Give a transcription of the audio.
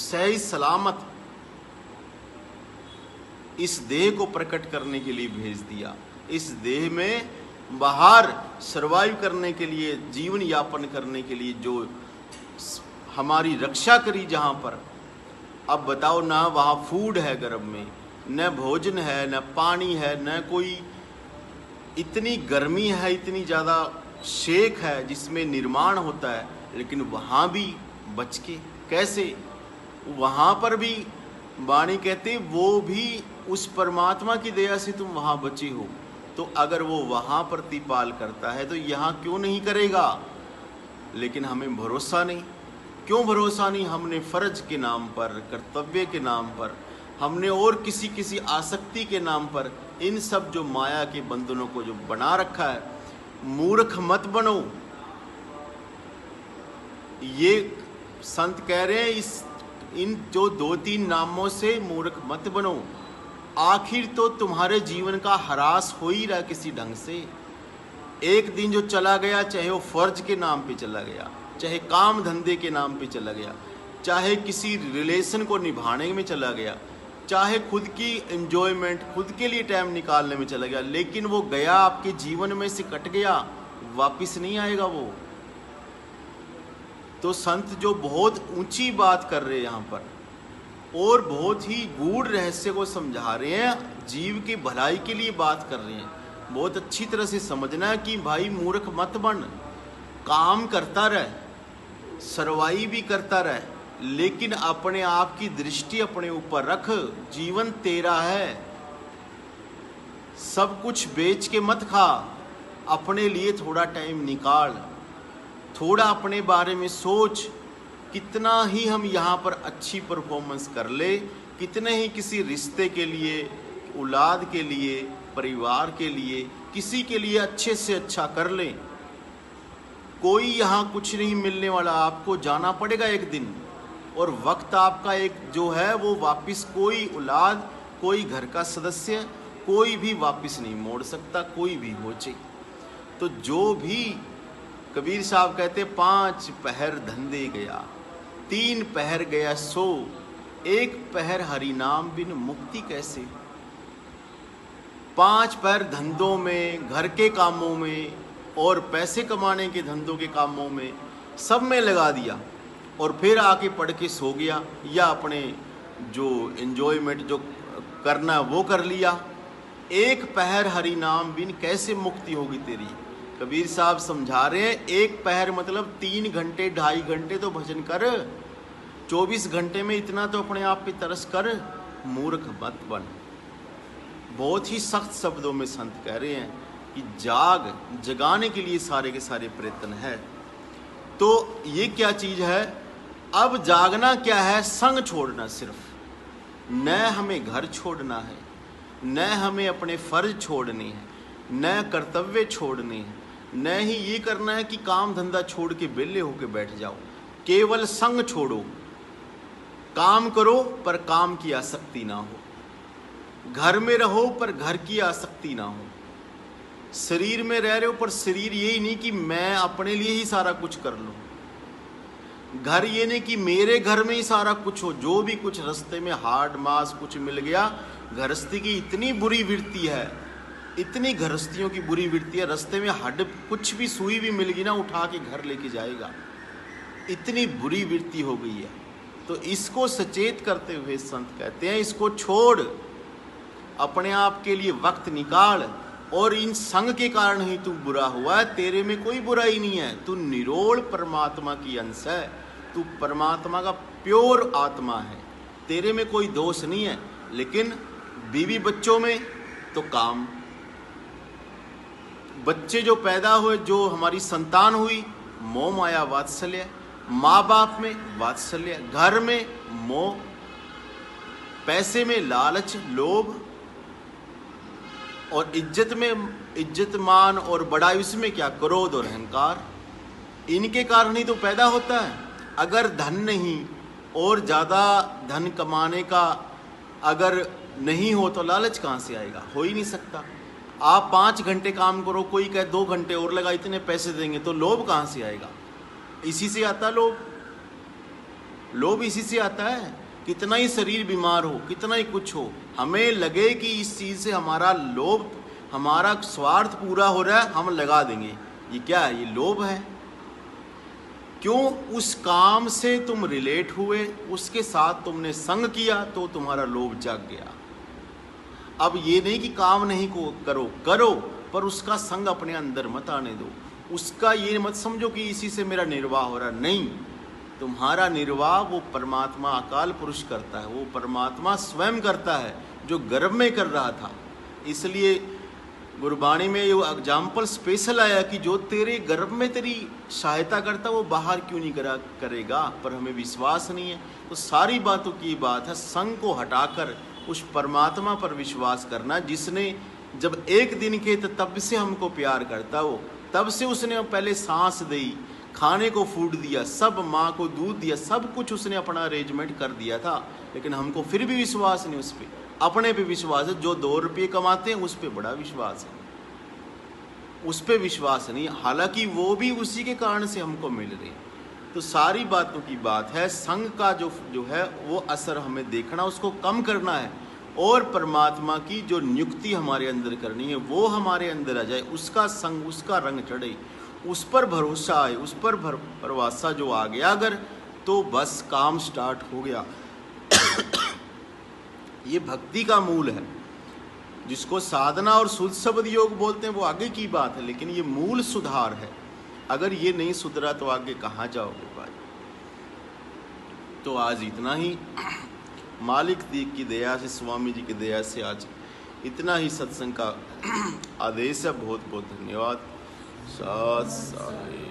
सही सलामत इस देह को प्रकट करने के लिए भेज दिया। इस देह में बाहर सरवाइव करने के लिए, जीवन यापन करने के लिए जो हमारी रक्षा करी जहाँ पर, अब बताओ ना वहाँ फूड है गर्भ में, न भोजन है, न पानी है, न कोई, इतनी गर्मी है, इतनी ज़्यादा शेक है जिसमें निर्माण होता है, लेकिन वहाँ भी बच के कैसे, वहाँ पर भी वाणी कहते वो भी उस परमात्मा की दया से तुम वहाँ बचे हो। तो अगर वो वहाँ प्रतिपाल करता है तो यहाँ क्यों नहीं करेगा। लेकिन हमें भरोसा नहीं। क्यों भरोसा नहीं? हमने फर्ज के नाम पर, कर्तव्य के नाम पर, हमने और किसी आसक्ति के नाम पर इन सब जो माया के बंधनों को जो बना रखा है। मूर्ख मत बनो, ये संत कह रहे हैं, इन जो 2-3 नामों से मूर्ख मत बनो। आखिर तो तुम्हारे जीवन का ह्रास हो ही रहा किसी ढंग से। एक दिन जो चला गया, चाहे वो फर्ज के नाम पे चला गया, चाहे काम धंधे के नाम पे चला गया, चाहे किसी रिलेशन को निभाने में चला गया, चाहे खुद की एंजॉयमेंट, खुद के लिए टाइम निकालने में चला गया, लेकिन वो गया, आपके जीवन में से कट गया, वापस नहीं आएगा वो। तो संत जो बहुत ऊंची बात कर रहे हैं यहाँ पर और बहुत ही गूढ़ रहस्य को समझा रहे हैं, जीव की भलाई के लिए बात कर रहे हैं। बहुत अच्छी तरह से समझना कि भाई मूर्ख मत बन, काम करता रह, सरवाइव भी करता रह, लेकिन अपने आप की दृष्टि अपने ऊपर रख। जीवन तेरा है, सब कुछ बेच के मत खा, अपने लिए थोड़ा टाइम निकाल, थोड़ा अपने बारे में सोच। कितना ही हम यहाँ पर अच्छी परफॉर्मेंस कर ले, कितने ही किसी रिश्ते के लिए, औलाद के लिए, परिवार के लिए, किसी के लिए अच्छे से अच्छा कर लें, कोई यहाँ कुछ नहीं मिलने वाला। आपको जाना पड़ेगा एक दिन, और वक्त आपका एक जो है वो वापस कोई औलाद, कोई घर का सदस्य, कोई भी वापस नहीं मोड़ सकता, कोई भी हो चाहिए। तो जो भी कबीर साहब कहते 5 पहर धंधे गया, 3 पहर गया सो, 1 पहर हरि नाम बिन मुक्ति कैसे। 5 पहर धंधों में, घर के कामों में और पैसे कमाने के धंधों के कामों में, सब में लगा दिया और फिर आके पढ़ के सो गया, या अपने जो एंजॉयमेंट जो करना वो कर लिया। 1 पहर हरि नाम बिन कैसे मुक्ति होगी तेरी। कबीर साहब समझा रहे हैं 1 पहर मतलब 3 घंटे 2.5 घंटे तो भजन कर, 24 घंटे में इतना तो अपने आप पे तरस कर, मूर्ख मत बन। बहुत ही सख्त शब्दों में संत कह रहे हैं कि जगाने के लिए सारे के सारे प्रयत्न है। तो ये क्या चीज़ है? अब जागना क्या है? संग छोड़ना सिर्फ। न हमें घर छोड़ना है, न हमें अपने फर्ज छोड़ने हैं, न कर्तव्य छोड़ने हैं, न ही ये करना है कि काम धंधा छोड़ के बेले होके बैठ जाओ। केवल संग छोड़ो। काम करो पर काम की आसक्ति ना हो, घर में रहो पर घर की आसक्ति ना हो, शरीर में रह रहे हो पर शरीर यही नहीं कि मैं अपने लिए ही सारा कुछ कर लूँ, घर ये नहीं कि मेरे घर में ही सारा कुछ हो। जो भी कुछ रास्ते में हार्ड मास कुछ मिल गया, गृहस्थी की इतनी बुरी वृत्ति है, इतनी गृहस्थियों की बुरी वृत्ति है, रास्ते में हड्ड कुछ भी सुई भी मिल गई ना, उठा के घर लेके जाएगा, इतनी बुरी वृत्ति हो गई है। तो इसको सचेत करते हुए संत कहते हैं इसको छोड़, अपने आप के लिए वक्त निकाल। और इन संग के कारण ही तू बुरा हुआ है, तेरे में कोई बुराई नहीं है, तू निरोल परमात्मा की अंश है, तू परमात्मा का प्योर आत्मा है, तेरे में कोई दोष नहीं है। लेकिन बीवी बच्चों में तो काम, बच्चे जो पैदा हुए, जो हमारी संतान हुई, मोह माया वात्सल्य, माँ बाप में वात्सल्य, घर में मोह, पैसे में लालच लोभ, और इज्जत में इज्जत मान और बड़ाई, उसमें क्या क्रोध और अहंकार। इनके कारण ही तो पैदा होता है। अगर धन नहीं और ज़्यादा धन कमाने का अगर नहीं हो तो लालच कहाँ से आएगा? हो ही नहीं सकता। आप 5 घंटे काम करो, कोई कहे 2 घंटे और लगा, इतने पैसे देंगे, तो लोभ कहाँ से आएगा? इसी से आता लोभ। लोभ इसी से आता है। कितना ही शरीर बीमार हो, कितना ही कुछ हो, हमें लगे कि इस चीज़ से हमारा लोभ, हमारा स्वार्थ पूरा हो रहा है, हम लगा देंगे। ये क्या है? ये लोभ है। क्यों? उस काम से तुम रिलेट हुए, उसके साथ तुमने संग किया, तो तुम्हारा लोभ जाग गया। अब ये नहीं कि काम नहीं को करो, करो, पर उसका संग अपने अंदर मत आने दो। उसका ये मत समझो कि इसी से मेरा निर्वाह हो रहा। नहीं, तुम्हारा निर्वाह वो परमात्मा अकाल पुरुष करता है, वो परमात्मा स्वयं करता है, जो गर्भ में कर रहा था। इसलिए गुरबाणी में ये एग्जाम्पल स्पेशल आया कि जो तेरे गर्भ में तेरी सहायता करता वो बाहर क्यों नहीं करेगा। पर हमें विश्वास नहीं है। तो सारी बातों की बात है संग को हटाकर उस परमात्मा पर विश्वास करना, जिसने जब एक दिन के तब से हमको प्यार करता हो, तब से उसने पहले सांस दी, खाने को फूड दिया, सब माँ को दूध दिया, सब कुछ उसने अपना अरेंजमेंट कर दिया था। लेकिन हमको फिर भी विश्वास नहीं उस पर। अपने पे विश्वास है। जो 2 रुपये कमाते हैं उस पर बड़ा विश्वास है, उस पर विश्वास नहीं, हालांकि वो भी उसी के कारण से हमको मिल रही। तो सारी बातों की बात है संग का जो है वो असर हमें देखना, उसको कम करना है, और परमात्मा की जो नियुक्ति हमारे अंदर करनी है वो हमारे अंदर आ जाए, उसका संग, उसका रंग चढ़े, उस पर भरोसा आए, उस पर भरोसा जो आ गया अगर, तो बस काम स्टार्ट हो गया। ये भक्ति का मूल है। जिसको साधना और शुद्ध शब्द योग बोलते हैं वो आगे की बात है, लेकिन ये मूल सुधार है। अगर ये नहीं सुधरा तो आगे कहाँ जाओगे भाई। तो आज इतना ही। मालिक की दया से, स्वामी जी की दया से आज इतना ही सत्संग का आदेश है। बहुत बहुत धन्यवाद। साथ साथ